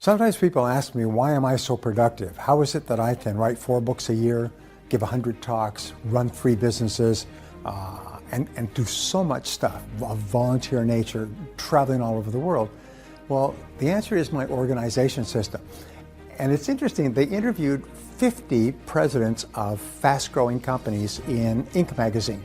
Sometimes people ask me, why am I so productive? How is it that I can write 4 books a year, give 100 talks, run 3 businesses, and do so much stuff of volunteer nature, traveling all over the world? Well, the answer is my organization system. And it's interesting, they interviewed 50 presidents of fast-growing companies in Inc. magazine.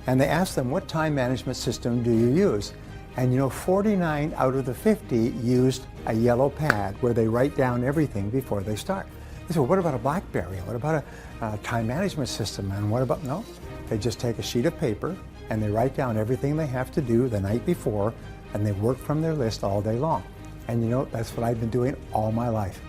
And they asked them, what time management system do you use? And you know, 49 out of the 50 used a yellow pad where they write down everything before they start. They said, well, what about a BlackBerry? What about a time management system? And what about, no, they just take a sheet of paper and they write down everything they have to do the night before, and they work from their list all day long. And you know, that's what I've been doing all my life.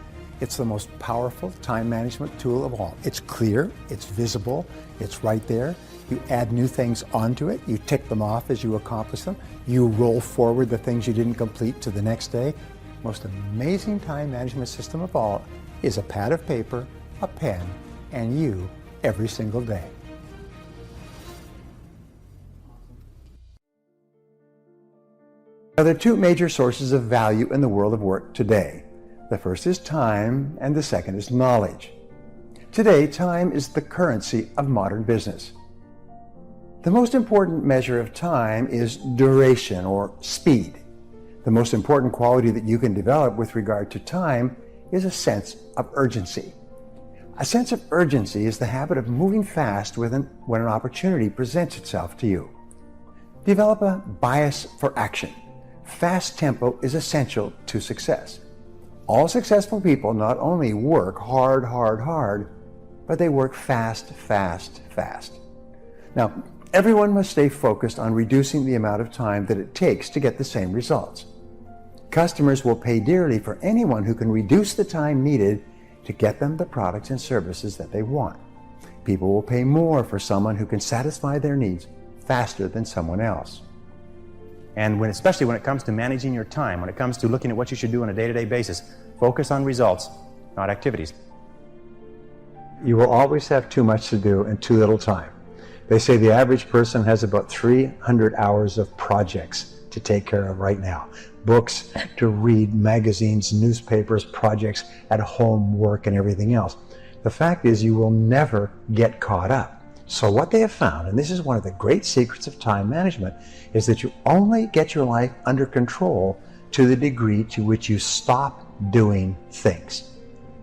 It's the most powerful time management tool of all. It's clear, it's visible, it's right there. You add new things onto it, you tick them off as you accomplish them, you roll forward the things you didn't complete to the next day. Most amazing time management system of all is a pad of paper, a pen, and you every single day. Now, there are 2 major sources of value in the world of work today. The first is time, and the second is knowledge. Today, time is the currency of modern business. The most important measure of time is duration, or speed. The most important quality that you can develop with regard to time is a sense of urgency. A sense of urgency is the habit of moving fast when an opportunity presents itself to you. Develop a bias for action. Fast tempo is essential to success. All successful people not only work hard, but they work fast. Now, everyone must stay focused on reducing the amount of time that it takes to get the same results. Customers will pay dearly for anyone who can reduce the time needed to get them the products and services that they want. People will pay more for someone who can satisfy their needs faster than someone else. And especially when it comes to managing your time, when it comes to looking at what you should do on a day-to-day basis, focus on results, not activities. You will always have too much to do and too little time. They say the average person has about 300 hours of projects to take care of right now. Books to read, magazines, newspapers, projects at home, work, and everything else. The fact is, you will never get caught up. So what they have found, and this is one of the great secrets of time management, is that you only get your life under control to the degree to which you stop doing things.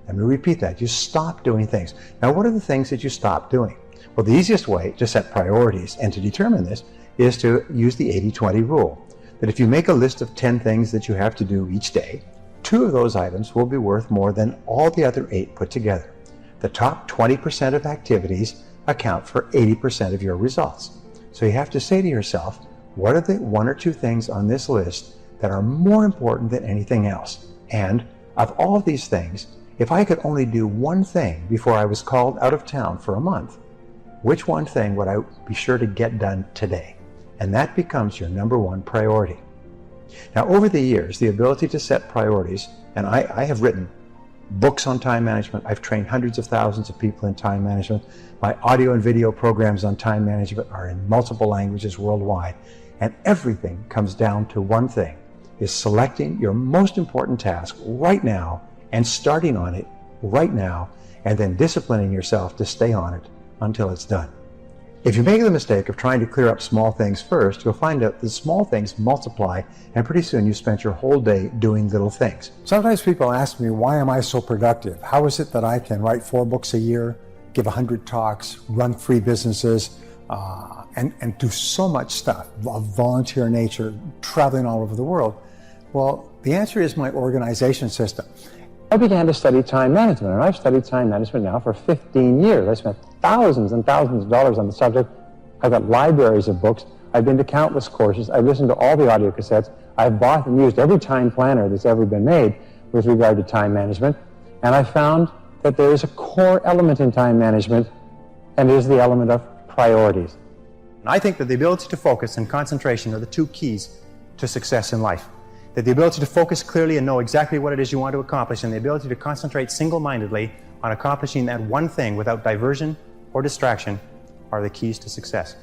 Let me repeat that. You stop doing things. Now, what are the things that you stop doing? Well, the easiest way to set priorities and to determine this is to use the 80-20 rule. That if you make a list of 10 things that you have to do each day, 2 of those items will be worth more than all the other 8 put together. The top 20% of activities account for 80% of your results. So you have to say to yourself, what are the 1 or 2 things on this list that are more important than anything else? And of all of these things, if I could only do 1 thing before I was called out of town for a month, which 1 thing would I be sure to get done today? And that becomes your number 1 priority. Now, over the years, the ability to set priorities, and I have written books on time management. I've trained hundreds of thousands of people in time management. My audio and video programs on time management are in multiple languages worldwide. And everything comes down to 1 thing, is selecting your most important task right now and starting on it right now, and then disciplining yourself to stay on it until it's done. If you make the mistake of trying to clear up small things first, you'll find out that small things multiply, and pretty soon you spent your whole day doing little things. Sometimes people ask me, why am I so productive? How is it that I can write 4 books a year, give 100 talks, run 3 businesses, and do so much stuff of volunteer nature, traveling all over the world? Well, the answer is my organization system. I began to study time management, and I've studied time management now for 15 years. I spent thousands and thousands of dollars on the subject. I've got libraries of books. I've been to countless courses. I've listened to all the audio cassettes. I've bought and used every time planner that's ever been made with regard to time management. And I found that there is a core element in time management, and it is the element of priorities. I think that the ability to focus and concentration are the 2 keys to success in life. That the ability to focus clearly and know exactly what it is you want to accomplish, and the ability to concentrate single-mindedly on accomplishing that 1 thing without diversion or distraction are the keys to success.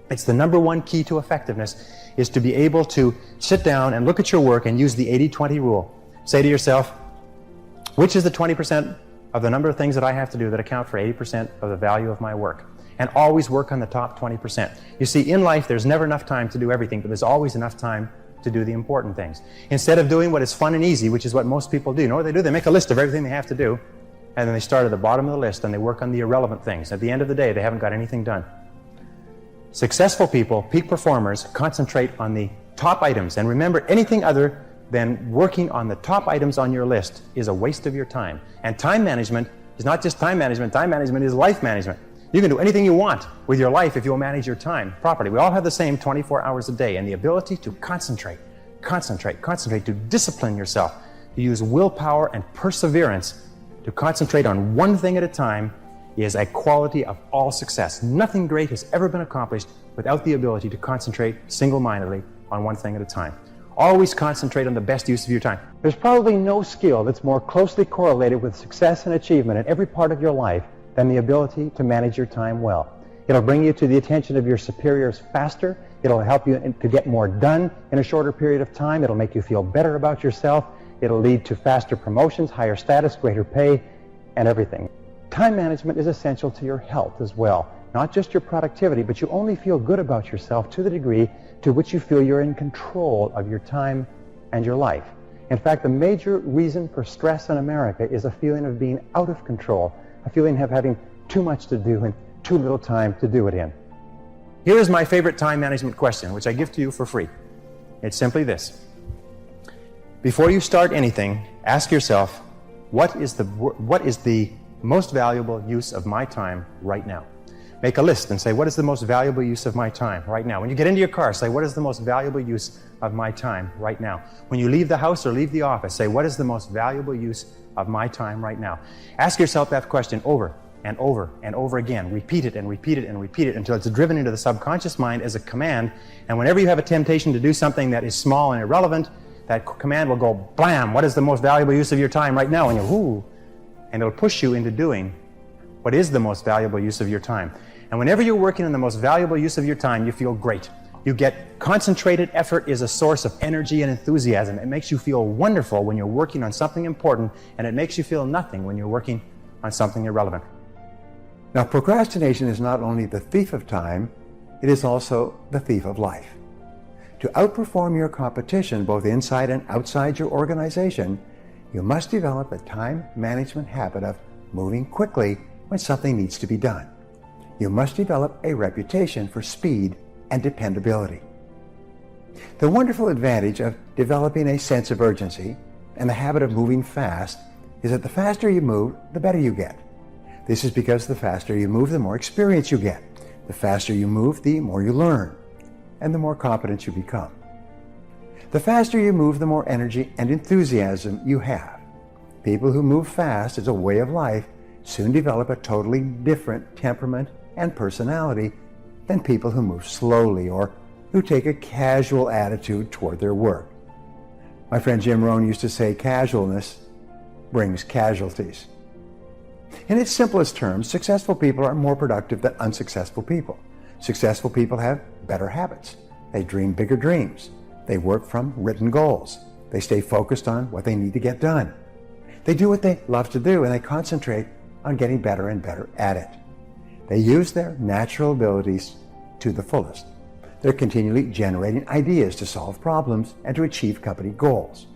It's the number 1 key to effectiveness, is to be able to sit down and look at your work and use the 80-20 rule. Say to yourself, Which is the 20% of the number of things that I have to do that account for 80% of the value of my work? And always work on the top 20%. You see, in life, there's never enough time to do everything, but there's always enough time to do the important things. Instead of doing what is fun and easy, which is what most people do, you know what they do? They make a list of everything they have to do, and then they start at the bottom of the list and they work on the irrelevant things. At the end of the day, they haven't got anything done. Successful people, peak performers, concentrate on the top items. And remember, anything other than working on the top items on your list is a waste of your time. And time management is not just time management is life management. You can do anything you want with your life if you'll manage your time properly. We all have the same 24 hours a day, and the ability to concentrate, to discipline yourself, to use willpower and perseverance to concentrate on one thing at a time is a quality of all success. Nothing great has ever been accomplished without the ability to concentrate single-mindedly on one thing at a time. Always concentrate on the best use of your time. There's probably no skill that's more closely correlated with success and achievement in every part of your life than the ability to manage your time well. It'll bring you to the attention of your superiors faster. It'll help you to get more done in a shorter period of time. It'll make you feel better about yourself. It'll lead to faster promotions, higher status, greater pay, and everything. Time management is essential to your health as well. Not just your productivity, but you only feel good about yourself to the degree to which you feel you're in control of your time and your life. In fact, the major reason for stress in America is a feeling of being out of control, a feeling of having too much to do and too little time to do it in. Here is my favorite time management question, which I give to you for free. It's simply this. Before you start anything, ask yourself, what is the most valuable use of my time right now? Make a list and say, what is the most valuable use of my time right now? When you get into your car, say, what is the most valuable use of my time right now? When you leave the house or leave the office, say, what is the most valuable use of my time right now? Ask yourself that question over and over and over again. Repeat it and repeat it and repeat it until it's driven into the subconscious mind as a command. And whenever you have a temptation to do something that is small and irrelevant, that command will go, blam, what is the most valuable use of your time right now? And you'll, whoo, and it'll push you into doing what is the most valuable use of your time. And whenever you're working on the most valuable use of your time, you feel great. You get concentrated effort is a source of energy and enthusiasm. It makes you feel wonderful when you're working on something important, and it makes you feel nothing when you're working on something irrelevant. Now, procrastination is not only the thief of time, it is also the thief of life. To outperform your competition, both inside and outside your organization, you must develop a time management habit of moving quickly when something needs to be done. You must develop a reputation for speed and dependability. The wonderful advantage of developing a sense of urgency and the habit of moving fast is that the faster you move, the better you get. This is because the faster you move, the more experience you get. The faster you move, the more you learn, and the more competent you become. The faster you move, the more energy and enthusiasm you have. People who move fast as a way of life soon develop a totally different temperament and personality than people who move slowly or who take a casual attitude toward their work. My friend Jim Rohn used to say, casualness brings casualties. In its simplest terms, successful people are more productive than unsuccessful people. Successful people have better habits. They dream bigger dreams. They work from written goals. They stay focused on what they need to get done. They do what they love to do, and they concentrate on getting better and better at it. They use their natural abilities to the fullest. They're continually generating ideas to solve problems and to achieve company goals.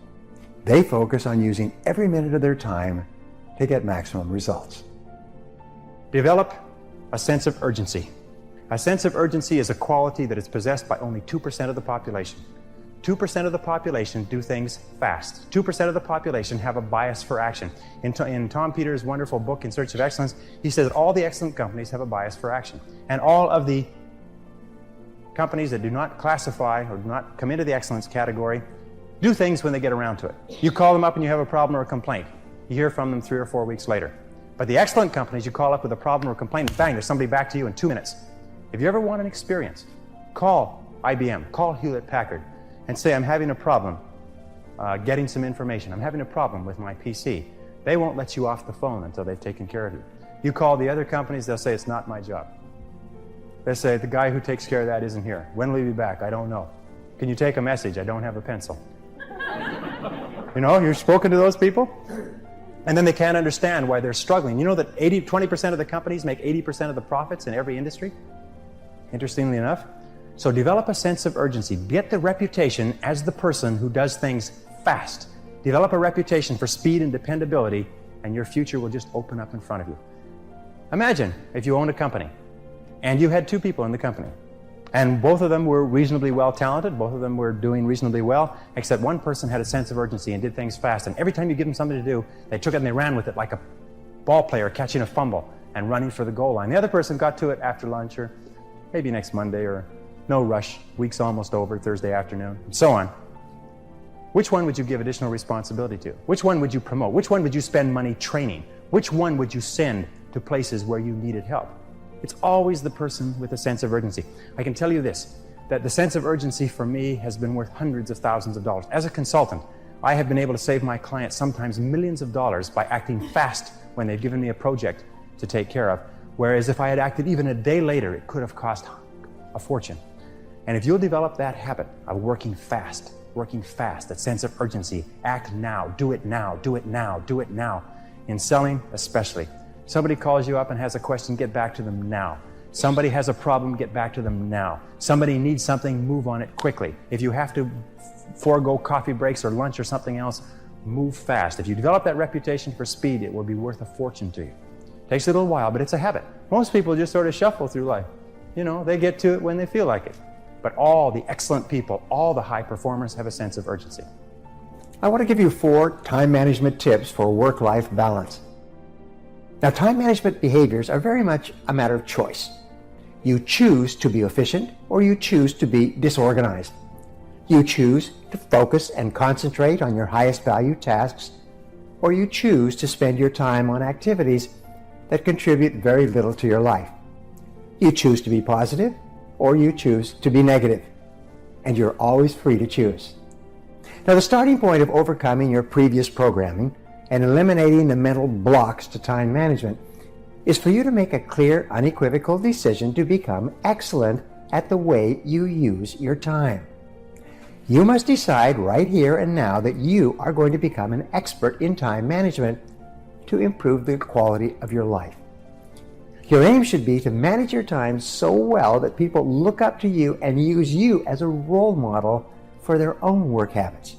They focus on using every minute of their time to get maximum results. Develop a sense of urgency. A sense of urgency is a quality that is possessed by only 2% of the population. 2% of the population do things fast. 2% of the population have a bias for action. In Tom Peters' wonderful book, In Search of Excellence, he says that all the excellent companies have a bias for action. And all of the companies that do not classify or do not come into the excellence category do things when they get around to it. You call them up and you have a problem or a complaint. You hear from them 3 or 4 weeks later. But the excellent companies, you call up with a problem or a complaint, and bang, there's somebody back to you in 2 minutes. If you ever want an experience, call IBM, call Hewlett-Packard, and say, I'm having a problem getting some information. I'm having a problem with my PC. They won't let you off the phone until they've taken care of you. You call the other companies, they'll say, it's not my job. They say, the guy who takes care of that isn't here. When will he be back? I don't know. Can you take a message? I don't have a pencil. You know, you've spoken to those people? And then they can't understand why they're struggling. You know that 20% of the companies make 80% of the profits in every industry? Interestingly enough. So develop a sense of urgency. Get the reputation as the person who does things fast. Develop a reputation for speed and dependability, and your future will just open up in front of you. Imagine if you owned a company and you had two people in the company, and both of them were reasonably well talented, both of them were doing reasonably well, except one person had a sense of urgency and did things fast. And every time you give them something to do, they took it and they ran with it like a ball player catching a fumble and running for the goal line. The other person got to it after lunch, or maybe next Monday, or no rush, week's almost over, Thursday afternoon, and so on. Which one would you give additional responsibility to? Which one would you promote? Which one would you spend money training? Which one would you send to places where you needed help? It's always the person with a sense of urgency. I can tell you this, that the sense of urgency for me has been worth hundreds of thousands of dollars. As a consultant, I have been able to save my clients sometimes millions of dollars by acting fast when they've given me a project to take care of, whereas if I had acted even a day later, it could have cost a fortune. And if you'll develop that habit of working fast, that sense of urgency, act now, do it now, do it now, do it now. In selling especially. Somebody calls you up and has a question, get back to them now. Somebody has a problem, get back to them now. Somebody needs something, move on it quickly. If you have to forego coffee breaks or lunch or something else, move fast. If you develop that reputation for speed, it will be worth a fortune to you. Takes a little while, but it's a habit. Most people just sort of shuffle through life. You know, they get to it when they feel like it. But all the excellent people, all the high performers have a sense of urgency. I want to give you 4 time management tips for work-life balance. Now, time management behaviors are very much a matter of choice. You choose to be efficient or you choose to be disorganized. You choose to focus and concentrate on your highest value tasks, or you choose to spend your time on activities that contribute very little to your life. You choose to be positive or you choose to be negative, and you're always free to choose. Now, the starting point of overcoming your previous programming and eliminating the mental blocks to time management is for you to make a clear, unequivocal decision to become excellent at the way you use your time. You must decide right here and now that you are going to become an expert in time management to improve the quality of your life. Your aim should be to manage your time so well that people look up to you and use you as a role model for their own work habits.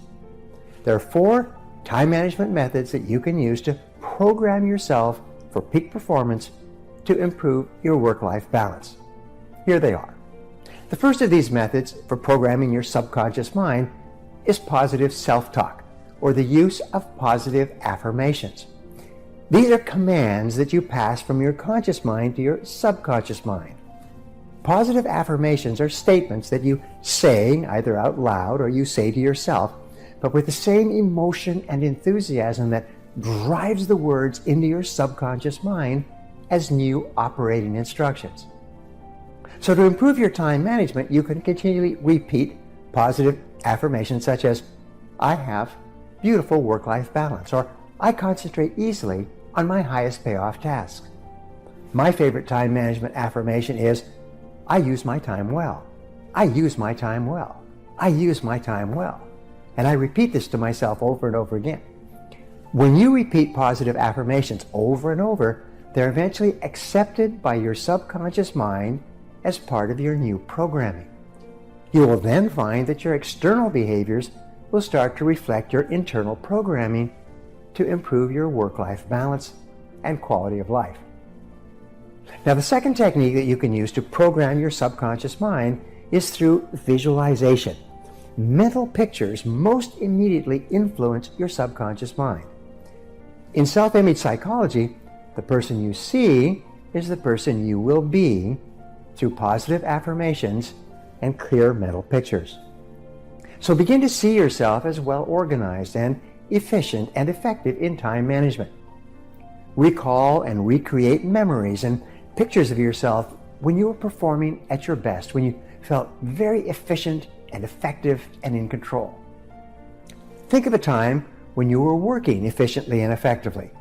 There are 4 time management methods that you can use to program yourself for peak performance to improve your work-life balance. Here they are. The first of these methods for programming your subconscious mind is positive self-talk, or the use of positive affirmations. These are commands that you pass from your conscious mind to your subconscious mind. Positive affirmations are statements that you say either out loud or you say to yourself, but with the same emotion and enthusiasm that drives the words into your subconscious mind as new operating instructions. So to improve your time management, you can continually repeat positive affirmations such as, I have beautiful work-life balance, or I concentrate easily on my highest payoff tasks. My favorite time management affirmation is, I use my time well. I use my time well. I use my time well. And I repeat this to myself over and over again. When you repeat positive affirmations over and over, they're eventually accepted by your subconscious mind as part of your new programming. You will then find that your external behaviors will start to reflect your internal programming to improve your work-life balance and quality of life. Now, the second technique that you can use to program your subconscious mind is through visualization. Mental pictures most immediately influence your subconscious mind. In self-image psychology, the person you see is the person you will be through positive affirmations and clear mental pictures. So begin to see yourself as well organized and efficient and effective in time management. Recall and recreate memories and pictures of yourself when you were performing at your best, when you felt very efficient and effective and in control. Think of a time when you were working efficiently and effectively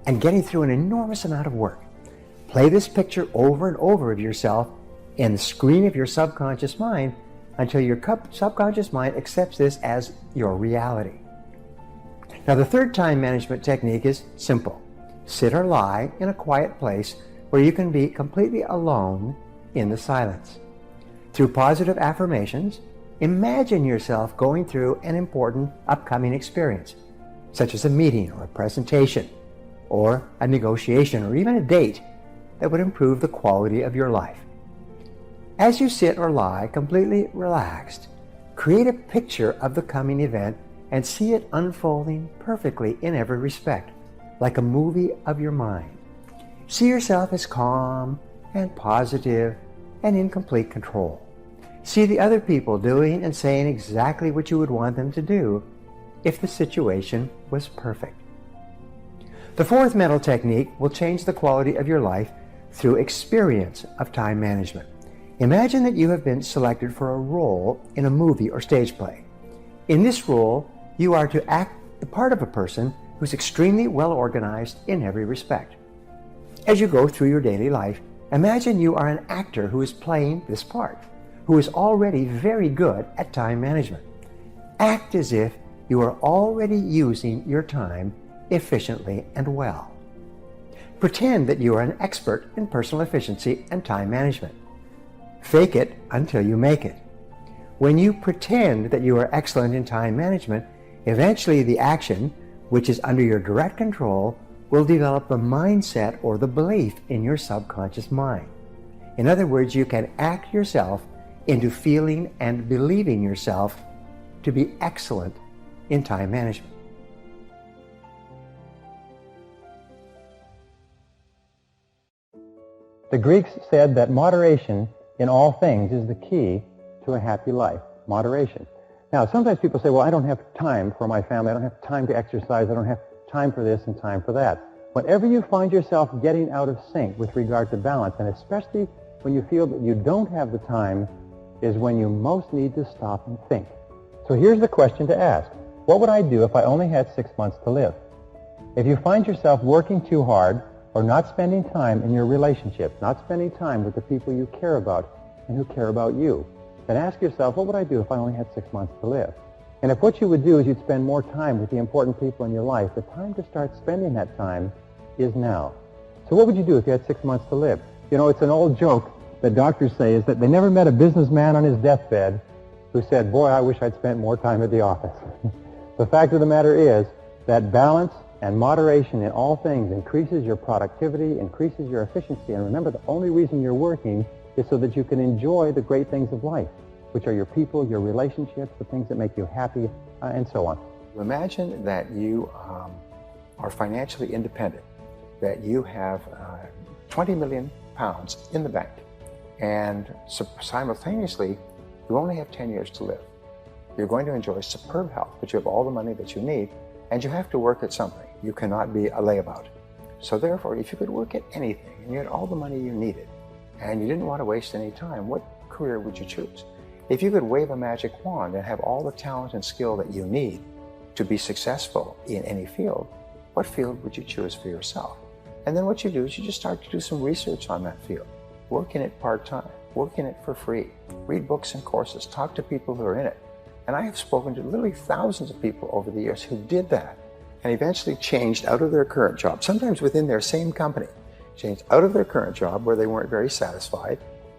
and getting through an enormous amount of work. Play this picture over and over of yourself in the screen of your subconscious mind until your subconscious mind accepts this as your reality. Now, the third time management technique is simple. Sit or lie in a quiet place where you can be completely alone in the silence. Through positive affirmations, imagine yourself going through an important upcoming experience, such as a meeting or a presentation, or a negotiation, or even a date that would improve the quality of your life. As you sit or lie completely relaxed, create a picture of the coming event and see it unfolding perfectly in every respect, like a movie of your mind. See yourself as calm and positive and in complete control. See the other people doing and saying exactly what you would want them to do if the situation was perfect. The fourth mental technique will change the quality of your life through experience of time management. Imagine that you have been selected for a role in a movie or stage play. In this role, you are to act the part of a person who's extremely well organized in every respect. As you go through your daily life, imagine you are an actor who is playing this part, who is already very good at time management. Act as if you are already using your time efficiently and well. Pretend that you are an expert in personal efficiency and time management. Fake it until you make it. When you pretend that you are excellent in time management, eventually the action, which is under your direct control, will develop the mindset or the belief in your subconscious mind. In other words, you can act yourself into feeling and believing yourself to be excellent in time management. The Greeks said that moderation in all things is the key to a happy life. Moderation. Now, sometimes people say, well, I don't have time for my family. I don't have time to exercise. I don't have time for this and time for that. Whenever you find yourself getting out of sync with regard to balance, and especially when you feel that you don't have the time, is when you most need to stop and think. So here's the question to ask. What would I do if I only had 6 months to live? If you find yourself working too hard or not spending time in your relationships, not spending time with the people you care about and who care about you, then ask yourself, what would I do if I only had 6 months to live? And if what you would do is you'd spend more time with the important people in your life, the time to start spending that time is now. So what would you do if you had 6 months to live? You know, it's an old joke that doctors say is that they never met a businessman on his deathbed who said, boy, I wish I'd spent more time at the office. The fact of the matter is that balance and moderation in all things increases your productivity, increases your efficiency. And remember, the only reason you're working is so that you can enjoy the great things of life, which are your people, your relationships, the things that make you happy, and so on. Imagine that you are financially independent, that you have 20 million pounds in the bank, and simultaneously, you only have 10 years to live. You're going to enjoy superb health, but you have all the money that you need, and you have to work at something. You cannot be a layabout. So therefore, if you could work at anything, and you had all the money you needed, and you didn't want to waste any time, what career would you choose? If you could wave a magic wand and have all the talent and skill that you need to be successful in any field, what field would you choose for yourself? And then what you do is you just start to do some research on that field. Work in it part-time, work in it for free, read books and courses, talk to people who are in it. And I have spoken to literally thousands of people over the years who did that and eventually changed out of their current job, sometimes within their same company, changed out of their current job where they weren't very satisfied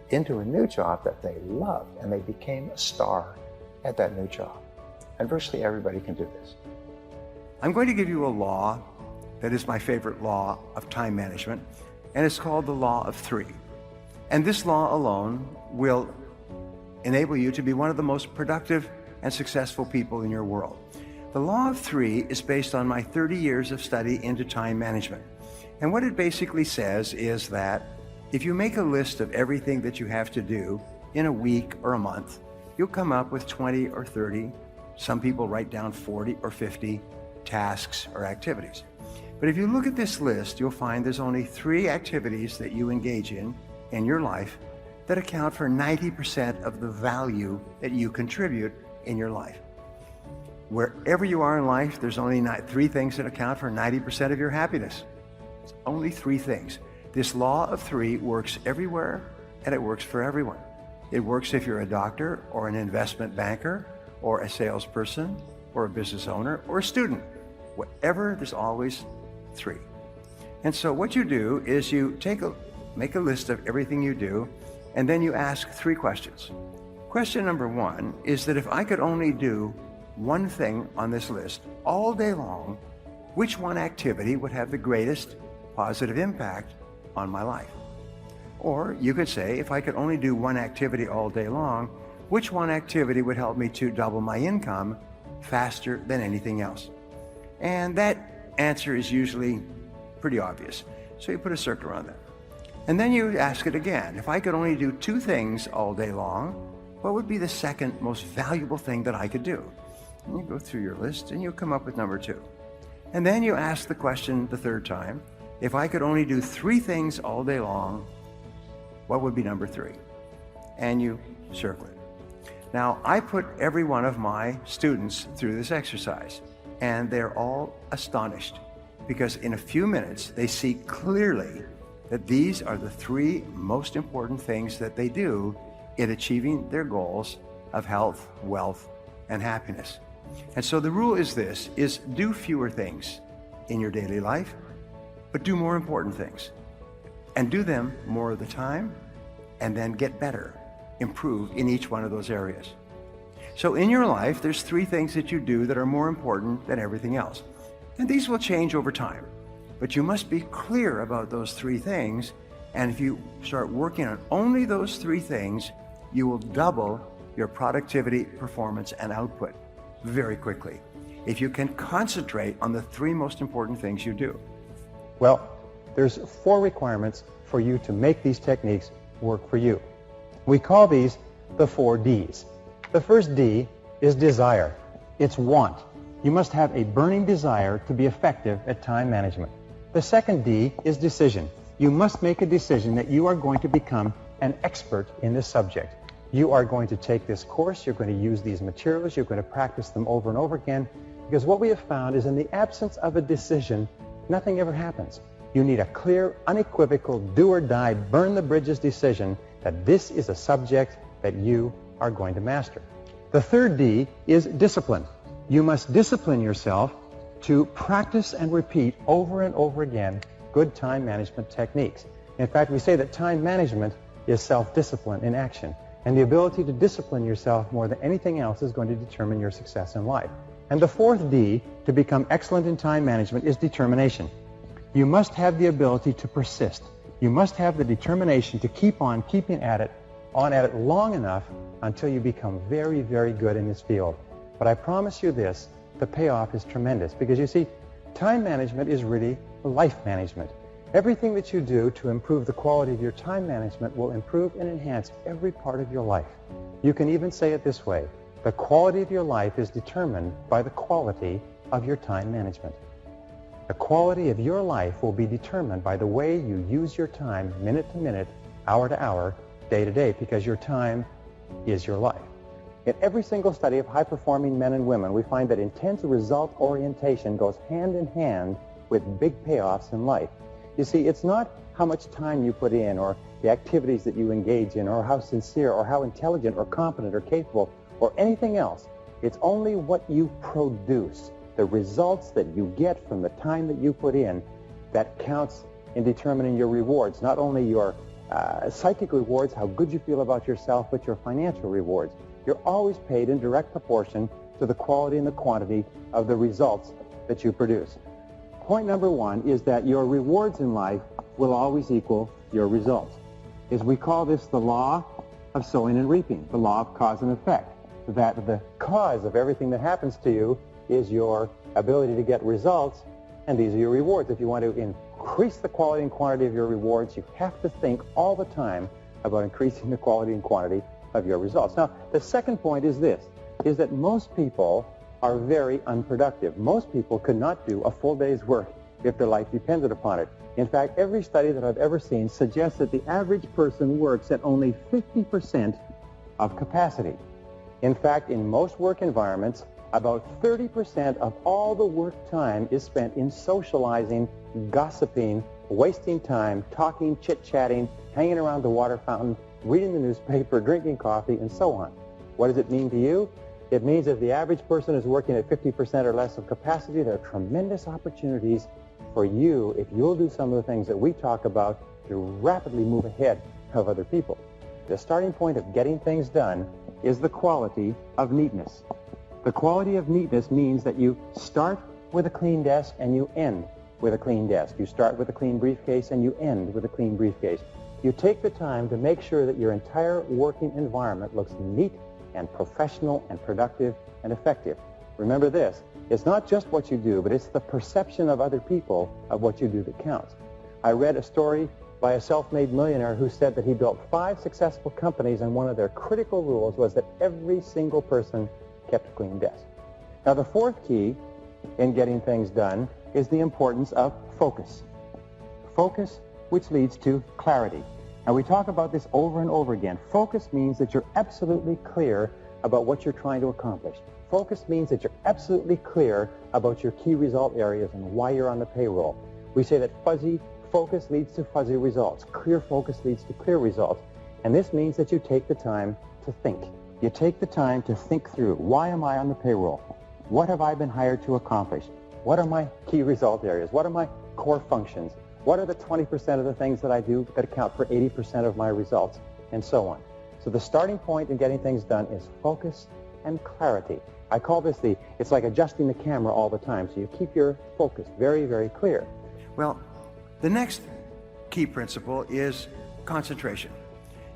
into a new job that they loved, and they became a star at that new job. And virtually everybody can do this. I'm going to give you a law that is my favorite law of time management, and it's called the law of three. And this law alone will enable you to be one of the most productive and successful people in your world. The law of three is based on my 30 years of study into time management. And what it basically says is that if you make a list of everything that you have to do in a week or a month, you'll come up with 20 or 30, some people write down 40 or 50 tasks or activities. But if you look at this list, you'll find there's only 3 activities that you engage in your life that account for 90% of the value that you contribute in your life. Wherever you are in life, there's only 3 things that account for 90% of your happiness. It's only 3 things. This law of 3 works everywhere, and it works for everyone. It works if you're a doctor or an investment banker or a salesperson or a business owner or a student. Whatever, there's always 3. And so what you do is you make a list of everything you do, and then you ask 3 questions. Question number 1 is that if I could only do one thing on this list all day long, which one activity would have the greatest positive impact on my life? Or you could say, if I could only do one activity all day long, which one activity would help me to double my income faster than anything else? And that answer is usually pretty obvious. So you put a circle around that. And then you ask it again. If I could only do 2 things all day long, what would be the second most valuable thing that I could do? And you go through your list and you come up with number 2. And then you ask the question the 3rd time. If I could only do 3 things all day long, what would be number 3? And you circle it. Now, I put every one of my students through this exercise, and they're all astonished because in a few minutes, they see clearly that these are the 3 most important things that they do in achieving their goals of health, wealth, and happiness. And so the rule is this, is do fewer things in your daily life, but do more important things. And do them more of the time, and then get better, improve in each one of those areas. So in your life, there's 3 things that you do that are more important than everything else. And these will change over time. But you must be clear about those 3 things, and if you start working on only those 3 things, you will double your productivity, performance, and output very quickly if you can concentrate on the 3 most important things you do. Well, there's 4 requirements for you to make these techniques work for you. We call these the 4 Ds. The first D is desire. It's want. You must have a burning desire to be effective at time management. The second D is decision. You must make a decision that you are going to become an expert in this subject. You are going to take this course, you're going to use these materials, you're going to practice them over and over again, because what we have found is in the absence of a decision, nothing ever happens. You need a clear, unequivocal, do-or-die, burn-the-bridges decision that this is a subject that you are going to master. The third D is discipline. You must discipline yourself to practice and repeat over and over again good time management techniques. In fact, we say that time management is self-discipline in action. And the ability to discipline yourself more than anything else is going to determine your success in life. And the 4th D, to become excellent in time management, is determination. You must have the ability to persist. You must have the determination to keep on keeping at it, long enough until you become very, very good in this field. But I promise you this, the payoff is tremendous, because you see, time management is really life management. Everything that you do to improve the quality of your time management will improve and enhance every part of your life. You can even say it this way, the quality of your life is determined by the quality of your time management. The quality of your life will be determined by the way you use your time minute to minute, hour to hour, day to day, because your time is your life. In every single study of high-performing men and women, we find that intense result orientation goes hand in hand with big payoffs in life. You see, it's not how much time you put in or the activities that you engage in or how sincere or how intelligent or competent or capable or anything else. It's only what you produce, the results that you get from the time that you put in, that counts in determining your rewards, not only your psychic rewards, how good you feel about yourself, but your financial rewards. You're always paid in direct proportion to the quality and the quantity of the results that you produce. Point number 1 is that your rewards in life will always equal your results. As we call this the law of sowing and reaping, the law of cause and effect, that the cause of everything that happens to you is your ability to get results, and these are your rewards. If you want to increase the quality and quantity of your rewards, you have to think all the time about increasing the quality and quantity of your results. Now, the second point is this, is that most people are very unproductive. Most people could not do a full day's work if their life depended upon it. In fact, every study that I've ever seen suggests that the average person works at only 50% of capacity. In fact, in most work environments, about 30% of all the work time is spent in socializing, gossiping, wasting time, talking, chit-chatting, hanging around the water fountain, reading the newspaper, drinking coffee, and so on. What does it mean to you? It means if the average person is working at 50% or less of capacity, there are tremendous opportunities for you, if you'll do some of the things that we talk about, to rapidly move ahead of other people. The starting point of getting things done is the quality of neatness. The quality of neatness means that you start with a clean desk and you end with a clean desk. You start with a clean briefcase and you end with a clean briefcase. You take the time to make sure that your entire working environment looks neat and professional and productive and effective. Remember this, it's not just what you do, but it's the perception of other people of what you do that counts. I read a story by a self-made millionaire who said that he built 5 successful companies, and one of their critical rules was that every single person kept a clean desk. Now, the fourth key in getting things done is the importance of focus. Focus, which leads to clarity. Now, we talk about this over and over again. Focus means that you're absolutely clear about what you're trying to accomplish. Focus means that you're absolutely clear about your key result areas and why you're on the payroll. We say that fuzzy focus leads to fuzzy results. Clear focus leads to clear results. And this means that you take the time to think. You take the time to think through, why am I on the payroll? What have I been hired to accomplish? What are my key result areas? What are my core functions? What are the 20% of the things that I do that account for 80% of my results? And so on. So the starting point in getting things done is focus and clarity. I call this it's like adjusting the camera all the time. So you keep your focus very, very clear. Well, the next key principle is concentration.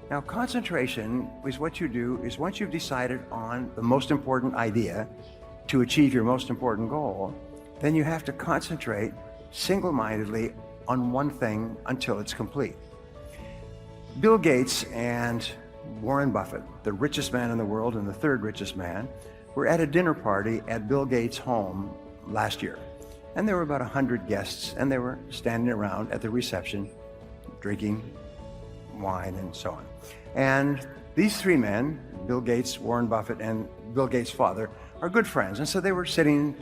Now, concentration is what you do is once you've decided on the most important idea to achieve your most important goal, then you have to concentrate single-mindedly on one thing until it's complete. Bill Gates and Warren Buffett, the richest man in the world and the third richest man, were at a dinner party at Bill Gates' home last year. And there were about 100 guests, and they were standing around at the reception, drinking wine and so on. And these 3 men, Bill Gates, Warren Buffett, and Bill Gates' father, are good friends. And so they were standing,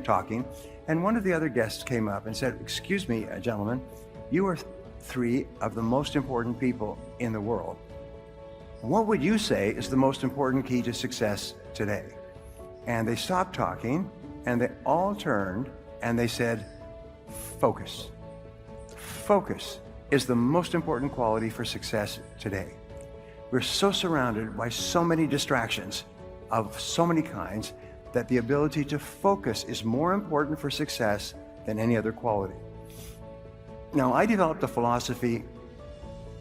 talking, and one of the other guests came up and said, "Excuse me, gentlemen, you are 3 of the most important people in the world. What would you say is the most important key to success today?" And they stopped talking, and they all turned, and they said, "Focus. Focus is the most important quality for success today." We're so surrounded by so many distractions of so many kinds that the ability to focus is more important for success than any other quality. Now, I developed a philosophy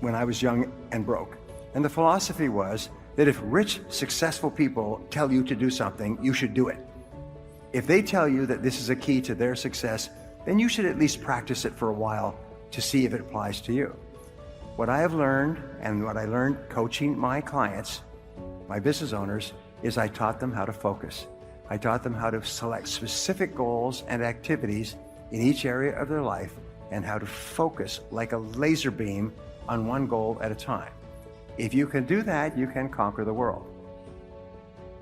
when I was young and broke. And the philosophy was that if rich, successful people tell you to do something, you should do it. If they tell you that this is a key to their success, then you should at least practice it for a while to see if it applies to you. What I have learned, and what I learned coaching my clients, my business owners, is I taught them how to focus. I taught them how to select specific goals and activities in each area of their life and how to focus like a laser beam on one goal at a time. If you can do that, you can conquer the world.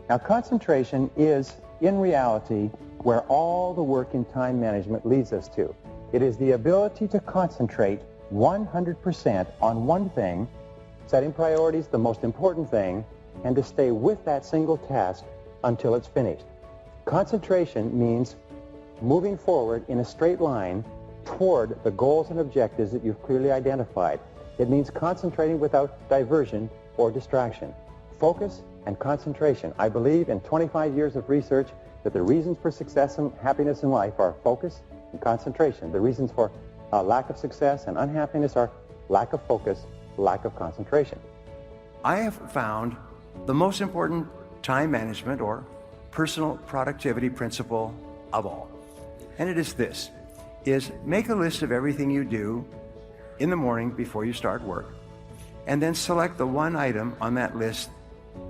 Now, concentration is, in reality, where all the work in time management leads us to. It is the ability to concentrate 100% on one thing, setting priorities, the most important thing, and to stay with that single task until it's finished. Concentration means moving forward in a straight line toward the goals and objectives that you've clearly identified. It means concentrating without diversion or distraction. Focus and concentration. I believe in 25 years of research that the reasons for success and happiness in life are focus and concentration. The reasons for lack of success and unhappiness are lack of focus, lack of concentration. I have found the most important time management or personal productivity principle of all. And it is this, is make a list of everything you do in the morning before you start work, and then select the one item on that list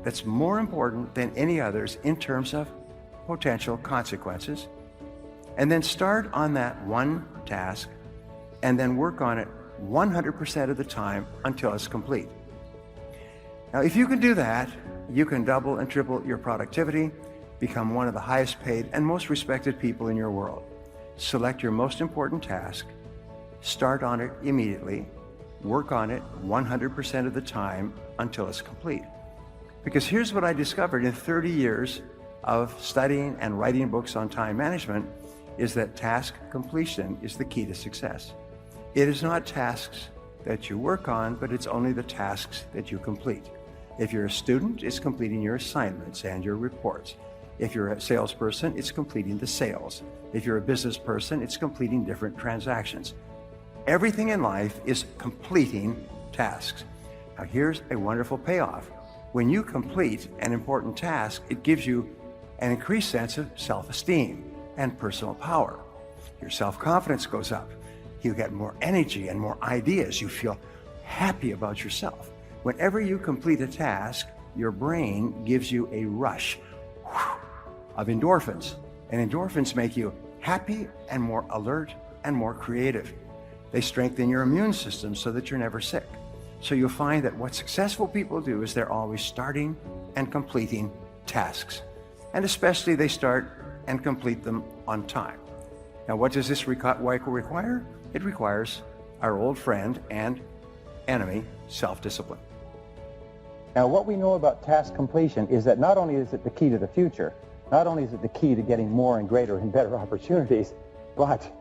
that's more important than any others in terms of potential consequences, and then start on that one task and then work on it 100% of the time until it's complete. Now, if you can do that, you can double and triple your productivity, become one of the highest paid and most respected people in your world. Select your most important task, start on it immediately, work on it 100% of the time until it's complete. Because here's what I discovered in 30 years of studying and writing books on time management is that task completion is the key to success. It is not tasks that you work on, but it's only the tasks that you complete. If you're a student, it's completing your assignments and your reports. If you're a salesperson, it's completing the sales. If you're a business person, it's completing different transactions. Everything in life is completing tasks. Now here's a wonderful payoff. When you complete an important task, it gives you an increased sense of self-esteem and personal power. Your self-confidence goes up. You get more energy and more ideas. You feel happy about yourself. Whenever you complete a task, your brain gives you a rush of endorphins. And endorphins make you happy and more alert and more creative. They strengthen your immune system so that you're never sick. So you'll find that what successful people do is they're always starting and completing tasks. And especially they start and complete them on time. Now what does this require? It requires our old friend and enemy, self-discipline. Now, what we know about task completion is that not only is it the key to the future, not only is it the key to getting more and greater and better opportunities, but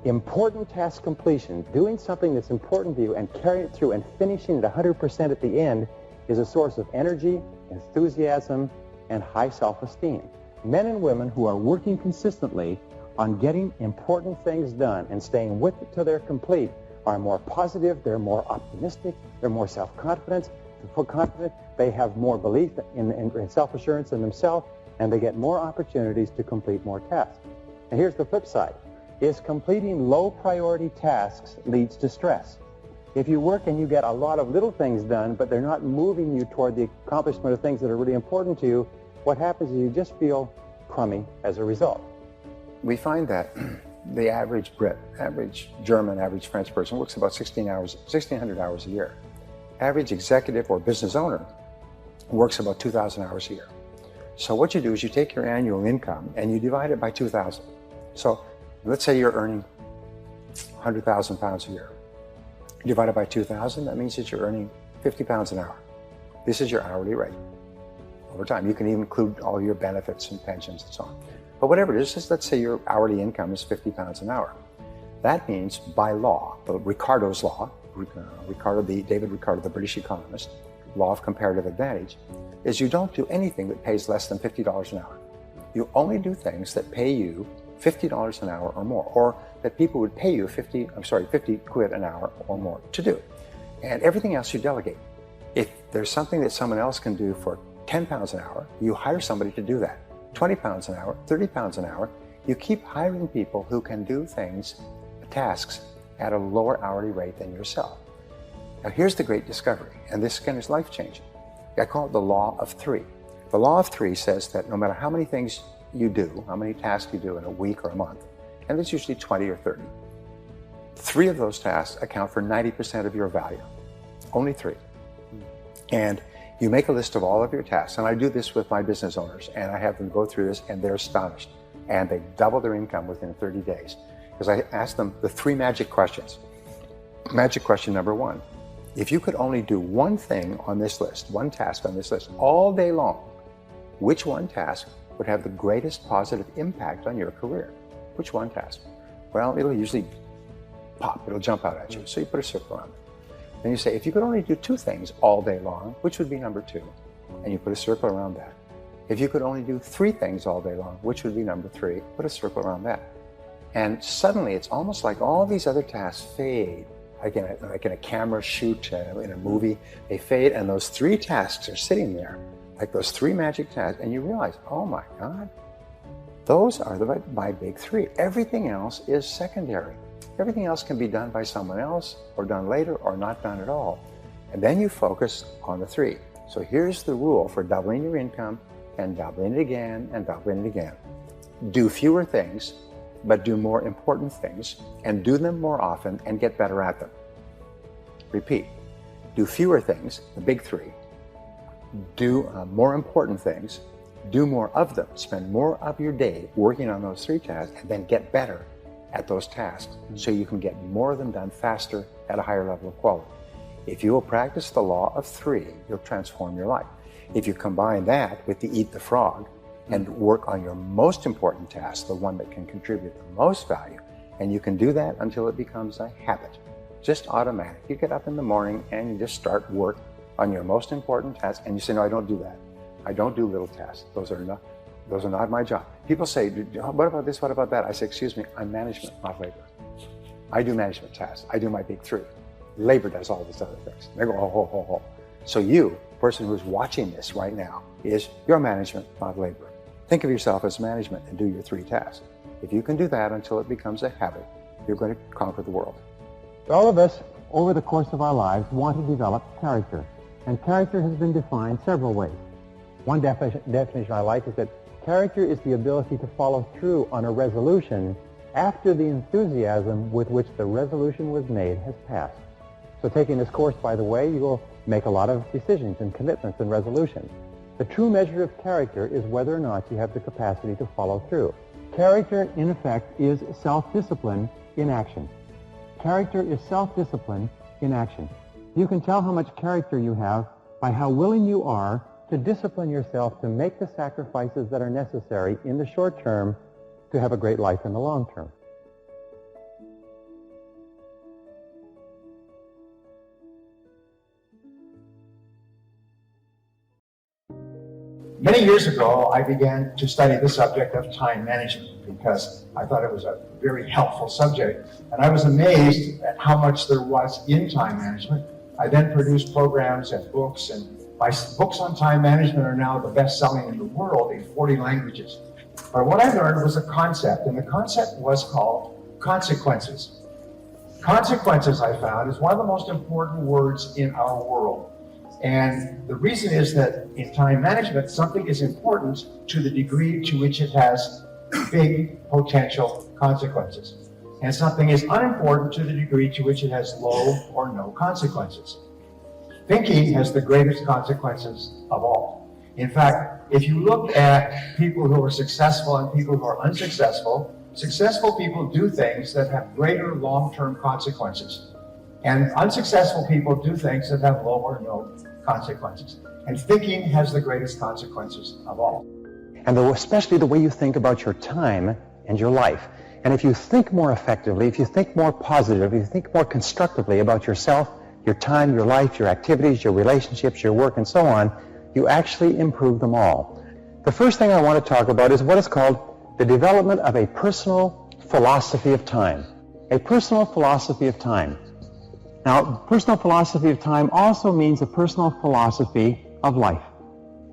important task completion, doing something that's important to you and carrying it through and finishing it 100% at the end is a source of energy, enthusiasm, and high self-esteem. Men and women who are working consistently on getting important things done and staying with it till they're complete are more positive, they're more optimistic, they're more self-confident, they have more belief in self-assurance in themselves, and they get more opportunities to complete more tasks. And here's the flip side, is completing low-priority tasks leads to stress. If you work and you get a lot of little things done, but they're not moving you toward the accomplishment of things that are really important to you, what happens is you just feel crummy as a result. We find that the average Brit, average German, average French person works about 1,600 hours a year. Average executive or business owner works about 2,000 hours a year. So what you do is you take your annual income and you divide it by 2,000. So let's say you're earning 100,000 pounds a year. Divided by 2,000, that means that you're earning 50 pounds an hour. This is your hourly rate over time. You can even include all your benefits and pensions and so on. But whatever it is, just let's say your hourly income is 50 pounds an hour. That means by law, the Ricardo's law, David Ricardo, the British economist, law of comparative advantage, is you don't do anything that pays less than $50 an hour. You only do things that pay you $50 an hour or more, or that people would pay you 50 quid an hour or more to do. And everything else you delegate. If there's something that someone else can do for 10 pounds an hour, you hire somebody to do that. 20 pounds an hour, 30 pounds an hour, you keep hiring people who can do things, tasks, at a lower hourly rate than yourself. Now here's the great discovery, and this again is life-changing. I call it the law of three. The law of three says that no matter how many things you do, how many tasks you do in a week or a month, and it's usually 20 or 30, 3 of those tasks account for 90% of your value. Only 3. And you make a list of all of your tasks, and I do this with my business owners, and I have them go through this, and they're astonished. And they double their income within 30 days. Because I ask them the 3 magic questions. Magic question number 1. If you could only do one thing on this list, one task on this list, all day long, which one task would have the greatest positive impact on your career? Which one task? Well, it'll usually pop, it'll jump out at you. So you put a circle around it. Then you say, if you could only do 2 things all day long, which would be number 2? And you put a circle around that. If you could only do 3 things all day long, which would be number 3? Put a circle around that. And suddenly it's almost like all these other tasks fade. Like in a camera shoot, in a movie, they fade, and those 3 tasks are sitting there, like those 3 magic tasks, and you realize, oh my God, those are my big 3. Everything else is secondary. Everything else can be done by someone else, or done later, or not done at all. And then you focus on the 3. So here's the rule for doubling your income, and doubling it again, and doubling it again. Do fewer things, but do more important things, and do them more often, and get better at them. Repeat. Do fewer things, the big 3. Do more important things. Do more of them. Spend more of your day working on those 3 tasks, and then get better at those tasks, so you can get more of them done faster at a higher level of quality. If you will practice the law of 3, you'll transform your life. If you combine that with the eat the frog and work on your most important task, the one that can contribute the most value, and you can do that until it becomes a habit, just automatic. You get up in the morning and you just start work on your most important task, and you say, no, I don't do that. I don't do little tasks. Those are not my job. People say, what about this, what about that? I say, excuse me, I'm management, not labor. I do management tasks. I do my big three. Labor does all these other things. They go, ho. So you, person who's watching this right now, is your management, not labor. Think of yourself as management and do your three tasks. If you can do that until it becomes a habit, you're going to conquer the world. All of us, over the course of our lives, want to develop character. And character has been defined several ways. One definition I like is that character is the ability to follow through on a resolution after the enthusiasm with which the resolution was made has passed. So taking this course, by the way, you will make a lot of decisions and commitments and resolutions. The true measure of character is whether or not you have the capacity to follow through. Character, in effect, is self-discipline in action. Character is self-discipline in action. You can tell how much character you have by how willing you are to discipline yourself to make the sacrifices that are necessary in the short term to have a great life in the long term. Many years ago, I began to study the subject of time management because I thought it was a very helpful subject, and I was amazed at how much there was in time management. I then produced programs and books, and my books on time management are now the best-selling in the world in 40 languages. But what I learned was a concept, and the concept was called consequences. Consequences, I found, is one of the most important words in our world. And the reason is that in time management, something is important to the degree to which it has big potential consequences. And something is unimportant to the degree to which it has low or no consequences. Thinking has the greatest consequences of all. In fact, if you look at people who are successful and people who are unsuccessful, successful people do things that have greater long-term consequences. And unsuccessful people do things that have low or no consequences. And thinking has the greatest consequences of all. And especially the way you think about your time and your life. And if you think more effectively, if you think more positively, if you think more constructively about yourself, your time, your life, your activities, your relationships, your work, and so on, you actually improve them all. The first thing I want to talk about is what is called the development of a personal philosophy of time. A personal philosophy of time. Now, personal philosophy of time also means a personal philosophy of life.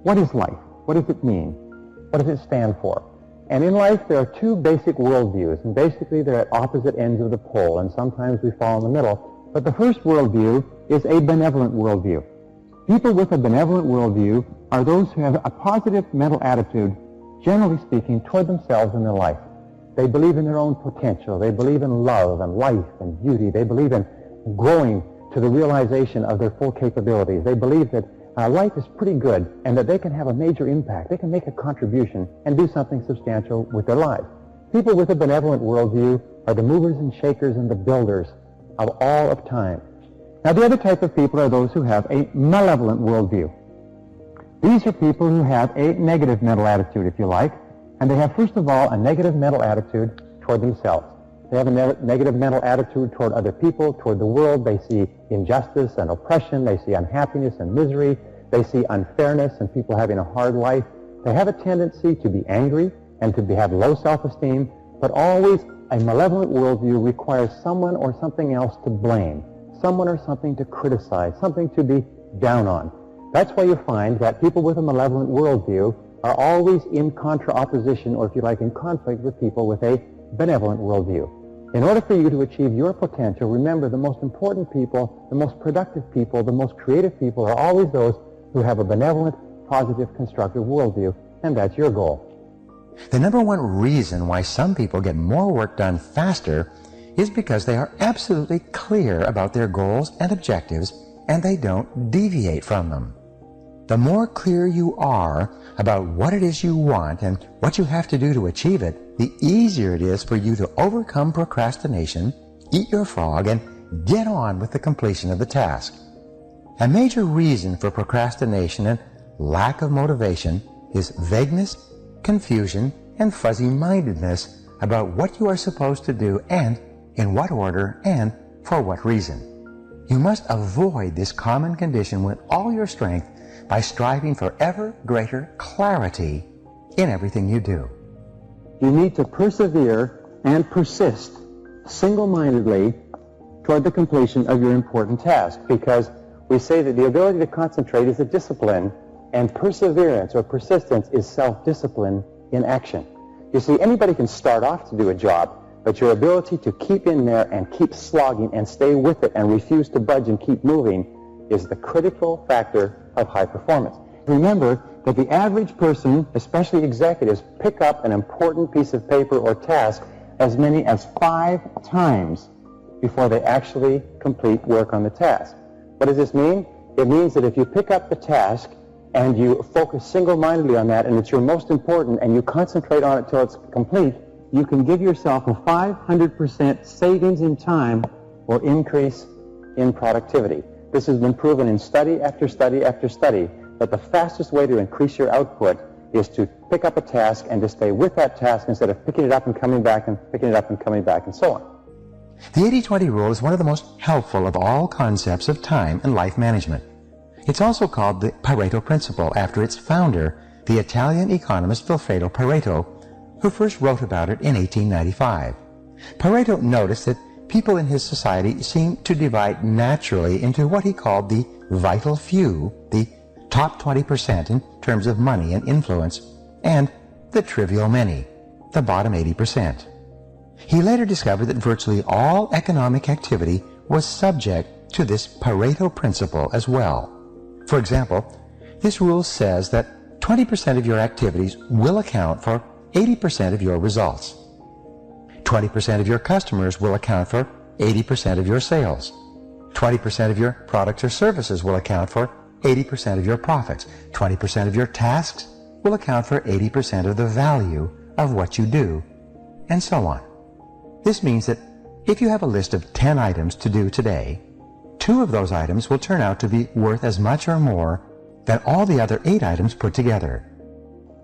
What is life? What does it mean? What does it stand for? And in life, there are two basic worldviews, and basically they're at opposite ends of the pole, and sometimes we fall in the middle. But the first worldview is a benevolent worldview. People with a benevolent worldview are those who have a positive mental attitude, generally speaking, toward themselves and their life. They believe in their own potential. They believe in love and life and beauty. They believe in growing to the realization of their full capabilities. They believe that life is pretty good and that they can have a major impact. They can make a contribution and do something substantial with their lives. People with a benevolent worldview are the movers and shakers and the builders of all of time. Now, the other type of people are those who have a malevolent worldview. These are people who have a negative mental attitude, if you like, and they have, first of all, a negative mental attitude toward themselves. They have a negative mental attitude toward other people, toward the world. They see injustice and oppression. They see unhappiness and misery. They see unfairness and people having a hard life. They have a tendency to be angry and to have low self-esteem, but always a malevolent worldview requires someone or something else to blame, someone or something to criticize, something to be down on. That's why you find that people with a malevolent worldview are always in contra-opposition, or if you like, in conflict with people with a benevolent worldview. In order for you to achieve your potential, remember the most important people, the most productive people, the most creative people are always those who have a benevolent, positive, constructive worldview, and that's your goal. The number one reason why some people get more work done faster is because they are absolutely clear about their goals and objectives, and they don't deviate from them. The more clear you are about what it is you want and what you have to do to achieve it, the easier it is for you to overcome procrastination, eat your frog, and get on with the completion of the task. A major reason for procrastination and lack of motivation is vagueness, confusion, and fuzzy-mindedness about what you are supposed to do and in what order and for what reason. You must avoid this common condition with all your strength by striving for ever greater clarity in everything you do. You need to persevere and persist single-mindedly toward the completion of your important task, because we say that the ability to concentrate is a discipline, and perseverance or persistence is self-discipline in action. You see, anybody can start off to do a job, but your ability to keep in there and keep slogging and stay with it and refuse to budge and keep moving is the critical factor of high performance. Remember that the average person, especially executives, pick up an important piece of paper or task as many as 5 times before they actually complete work on the task. What does this mean? It means that if you pick up the task and you focus single-mindedly on that, and it's your most important, and you concentrate on it till it's complete, you can give yourself a 500% savings in time or increase in productivity. This has been proven in study after study after study, that the fastest way to increase your output is to pick up a task and to stay with that task instead of picking it up and coming back and picking it up and coming back and so on. The 80-20 rule is one of the most helpful of all concepts of time and life management. It's also called the Pareto principle after its founder, the Italian economist Vilfredo Pareto, who first wrote about it in 1895. Pareto noticed that people in his society seemed to divide naturally into what he called the vital few, the top 20% in terms of money and influence, and the trivial many, the bottom 80%. He later discovered that virtually all economic activity was subject to this Pareto principle as well. For example, this rule says that 20% of your activities will account for 80% of your results. 20% of your customers will account for 80% of your sales. 20% of your products or services will account for 80% of your profits. 20% of your tasks will account for 80% of the value of what you do, and so on. This means that if you have a list of 10 items to do today, 2 of those items will turn out to be worth as much or more than all the other 8 items put together.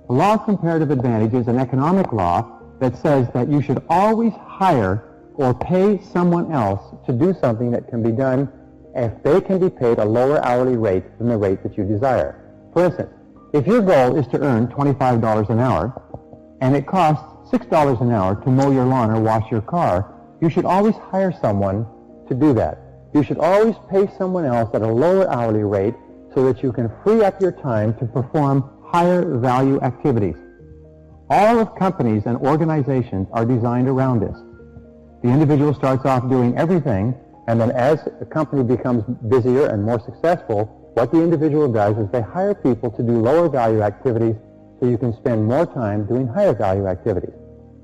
The law of comparative advantage is an economic law that says that you should always hire or pay someone else to do something that can be done if they can be paid a lower hourly rate than the rate that you desire. For instance, if your goal is to earn $25 an hour and it costs $6 an hour to mow your lawn or wash your car, you should always hire someone to do that. You should always pay someone else at a lower hourly rate so that you can free up your time to perform higher value activities. All of companies and organizations are designed around this. The individual starts off doing everything, and then as the company becomes busier and more successful, what the individual does is they hire people to do lower value activities so you can spend more time doing higher value activities.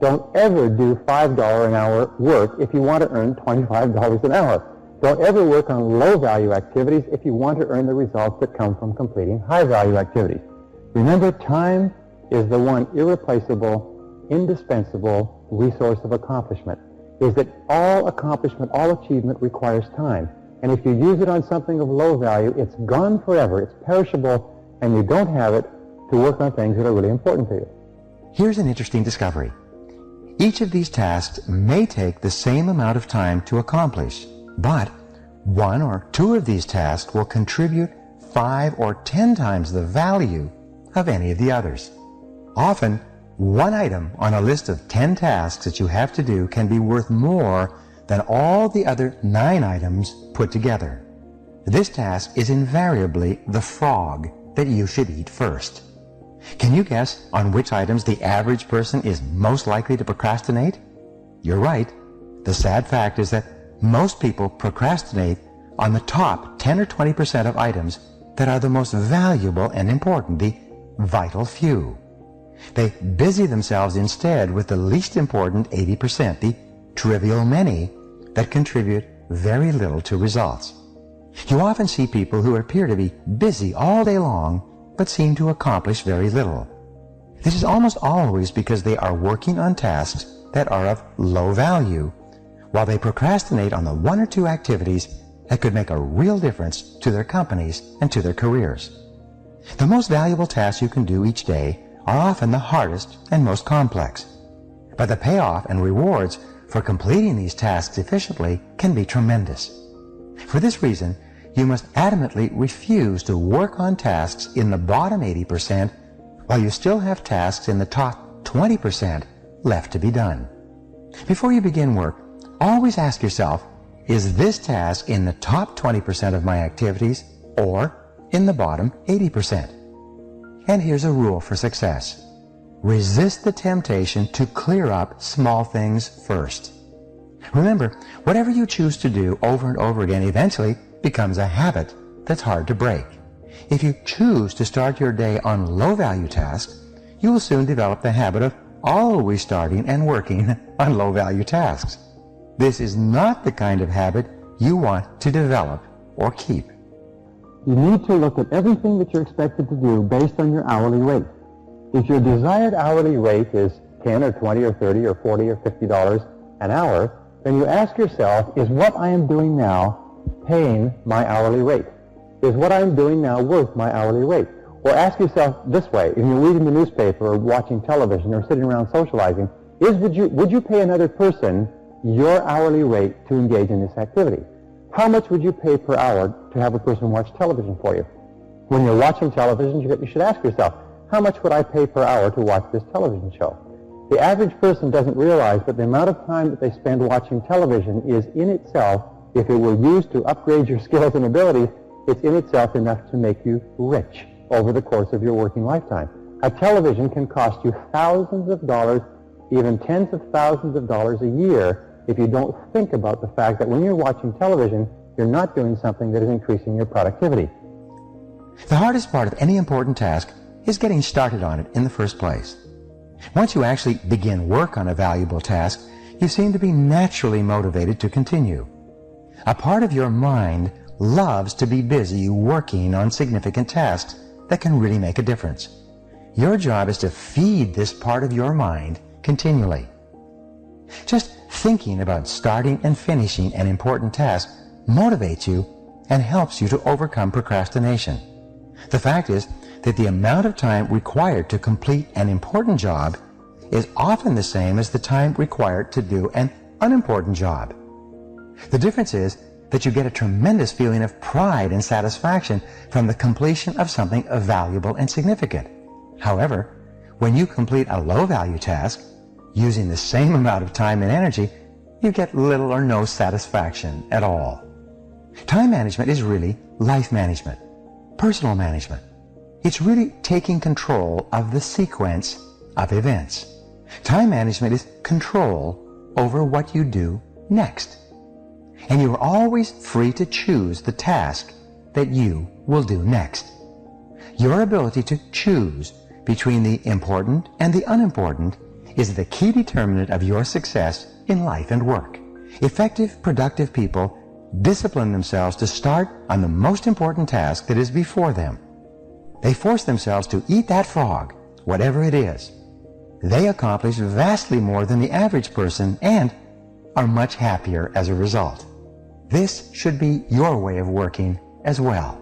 Don't ever do $5 an hour work if you want to earn $25 an hour. Don't ever work on low value activities if you want to earn the results that come from completing high value activities. Remember, time is the one irreplaceable, indispensable resource of accomplishment. Is that all accomplishment, all achievement requires time. And if you use it on something of low value, it's gone forever, it's perishable, and you don't have it to work on things that are really important to you. Here's an interesting discovery. Each of these tasks may take the same amount of time to accomplish, but 1 or 2 of these tasks will contribute 5 or 10 times the value of any of the others. Often, one item on a list of 10 tasks that you have to do can be worth more than all the other 9 items put together. This task is invariably the frog that you should eat first. Can you guess on which items the average person is most likely to procrastinate? You're right. The sad fact is that most people procrastinate on the top 10 or 20% of items that are the most valuable and important, the vital few. They busy themselves instead with the least important 80%, the trivial many, that contribute very little to results. You often see people who appear to be busy all day long but seem to accomplish very little. This is almost always because they are working on tasks that are of low value, while they procrastinate on the 1 or 2 activities that could make a real difference to their companies and to their careers. The most valuable tasks you can do each day are often the hardest and most complex. But the payoff and rewards for completing these tasks efficiently can be tremendous. For this reason, you must adamantly refuse to work on tasks in the bottom 80% while you still have tasks in the top 20% left to be done. Before you begin work, always ask yourself, is this task in the top 20% of my activities or in the bottom 80%? And here's a rule for success. Resist the temptation to clear up small things first. Remember, whatever you choose to do over and over again eventually becomes a habit that's hard to break. If you choose to start your day on low-value tasks, you will soon develop the habit of always starting and working on low-value tasks. This is not the kind of habit you want to develop or keep. You need to look at everything that you're expected to do based on your hourly rate. If your desired hourly rate is $10 or $20 or $30 or $40 or $50 an hour, then you ask yourself, is what I am doing now paying my hourly rate? Is what I'm doing now worth my hourly rate? Or ask yourself this way, if you're reading the newspaper or watching television or sitting around socializing, would you pay another person your hourly rate to engage in this activity? How much would you pay per hour to have a person watch television for you? When you're watching television, you should ask yourself, how much would I pay per hour to watch this television show? The average person doesn't realize that the amount of time that they spend watching television is in itself, if it were used to upgrade your skills and abilities, it's in itself enough to make you rich over the course of your working lifetime. A television can cost you thousands of dollars, even tens of thousands of dollars a year, if you don't think about the fact that when you're watching television, you're not doing something that is increasing your productivity. The hardest part of any important task is getting started on it in the first place. Once you actually begin work on a valuable task, you seem to be naturally motivated to continue. A part of your mind loves to be busy working on significant tasks that can really make a difference. Your job is to feed this part of your mind continually. Just thinking about starting and finishing an important task motivates you and helps you to overcome procrastination. The fact is that the amount of time required to complete an important job is often the same as the time required to do an unimportant job. The difference is that you get a tremendous feeling of pride and satisfaction from the completion of something valuable and significant. However, when you complete a low-value task, using the same amount of time and energy, you get little or no satisfaction at all. Time management is really life management, personal management. It's really taking control of the sequence of events. Time management is control over what you do next. And you are always free to choose the task that you will do next. Your ability to choose between the important and the unimportant is the key determinant of your success in life and work. Effective, productive people discipline themselves to start on the most important task that is before them. They force themselves to eat that frog, whatever it is. They accomplish vastly more than the average person and are much happier as a result. This should be your way of working as well.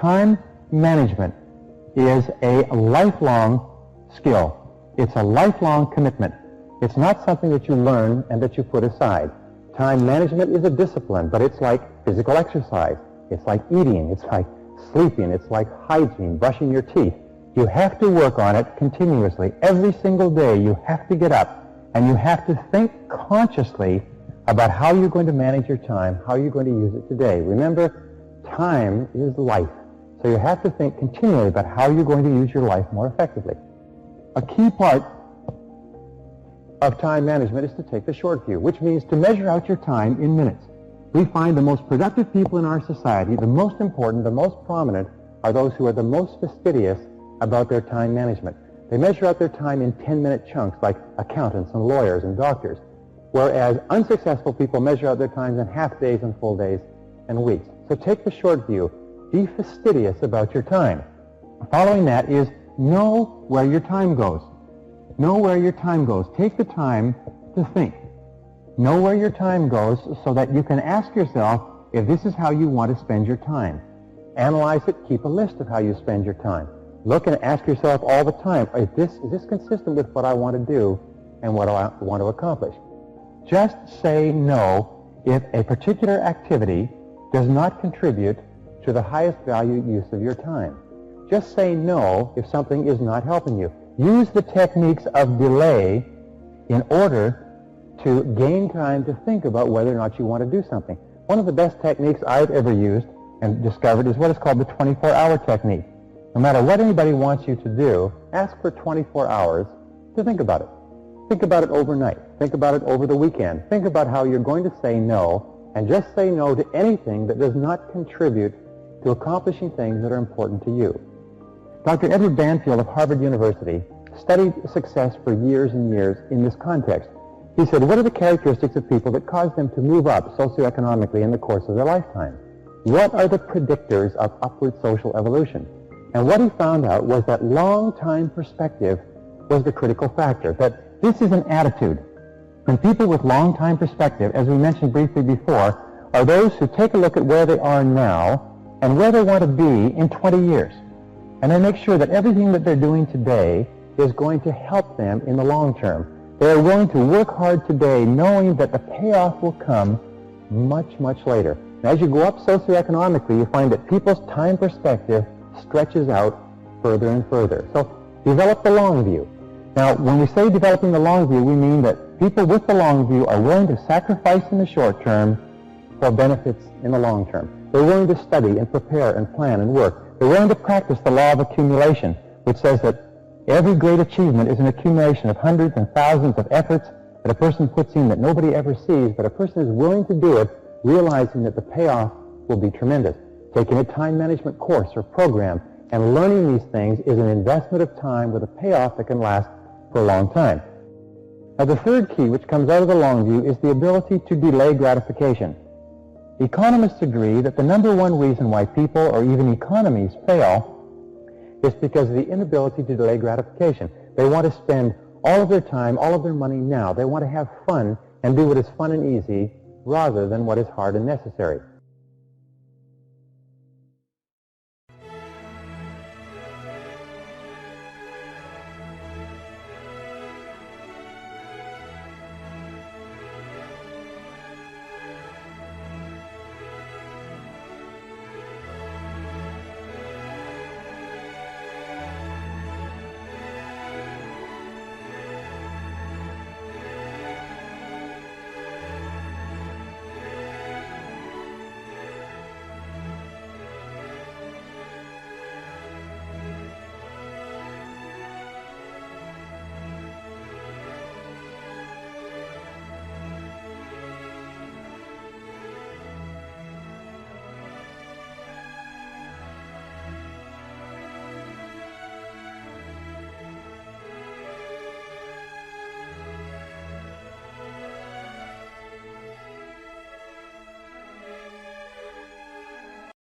Time management is a lifelong skill. It's a lifelong commitment. It's not something that you learn and that you put aside. Time management is a discipline, but it's like physical exercise. It's like eating. It's like sleeping. It's like hygiene, brushing your teeth. You have to work on it continuously. Every single day you have to get up and you have to think consciously about how you're going to manage your time, how you're going to use it today. Remember, time is life. So you have to think continually about how you're going to use your life more effectively. A key part of time management is to take the short view, which means to measure out your time in minutes. We find the most productive people in our society, the most important, the most prominent, are those who are the most fastidious about their time management. They measure out their time in 10-minute chunks like accountants and lawyers and doctors, whereas unsuccessful people measure out their times in half days and full days and weeks. So take the short view. Be fastidious about your time. Following that is know where your time goes. Know where your time goes. Take the time to think. Know where your time goes so that you can ask yourself if this is how you want to spend your time. Analyze it. Keep a list of how you spend your time. Look and ask yourself all the time, is this consistent with what I want to do and what I want to accomplish? Just say no if a particular activity does not contribute to the highest value use of your time. Just say no if something is not helping you. Use the techniques of delay in order to gain time to think about whether or not you want to do something. One of the best techniques I've ever used and discovered is what is called the 24-hour technique. No matter what anybody wants you to do, ask for 24 hours to think about it. Think about it overnight. Think about it over the weekend. Think about how you're going to say no, and just say no to anything that does not contribute to accomplishing things that are important to you. Dr. Edward Banfield of Harvard University studied success for years and years in this context. He said, what are the characteristics of people that cause them to move up socioeconomically in the course of their lifetime? What are the predictors of upward social evolution? And what he found out was that long-time perspective was the critical factor, that this is an attitude. And people with long-time perspective, as we mentioned briefly before, are those who take a look at where they are now and where they want to be in 20 years. And they make sure that everything that they're doing today is going to help them in the long term. They are willing to work hard today knowing that the payoff will come much, much later. And as you go up socioeconomically, you find that people's time perspective stretches out further and further. So develop the long view. Now, when we say developing the long view, we mean that people with the long view are willing to sacrifice in the short term for benefits in the long term. They're willing to study and prepare and plan and work. They're willing to practice the law of accumulation, which says that every great achievement is an accumulation of hundreds and thousands of efforts that a person puts in that nobody ever sees, but a person is willing to do it, realizing that the payoff will be tremendous. Taking a time management course or program and learning these things is an investment of time with a payoff that can last for a long time. Now, the third key, which comes out of the long view, is the ability to delay gratification. Economists agree that the number one reason why people or even economies fail is because of the inability to delay gratification. They want to spend all of their time, all of their money now. They want to have fun and do what is fun and easy rather than what is hard and necessary.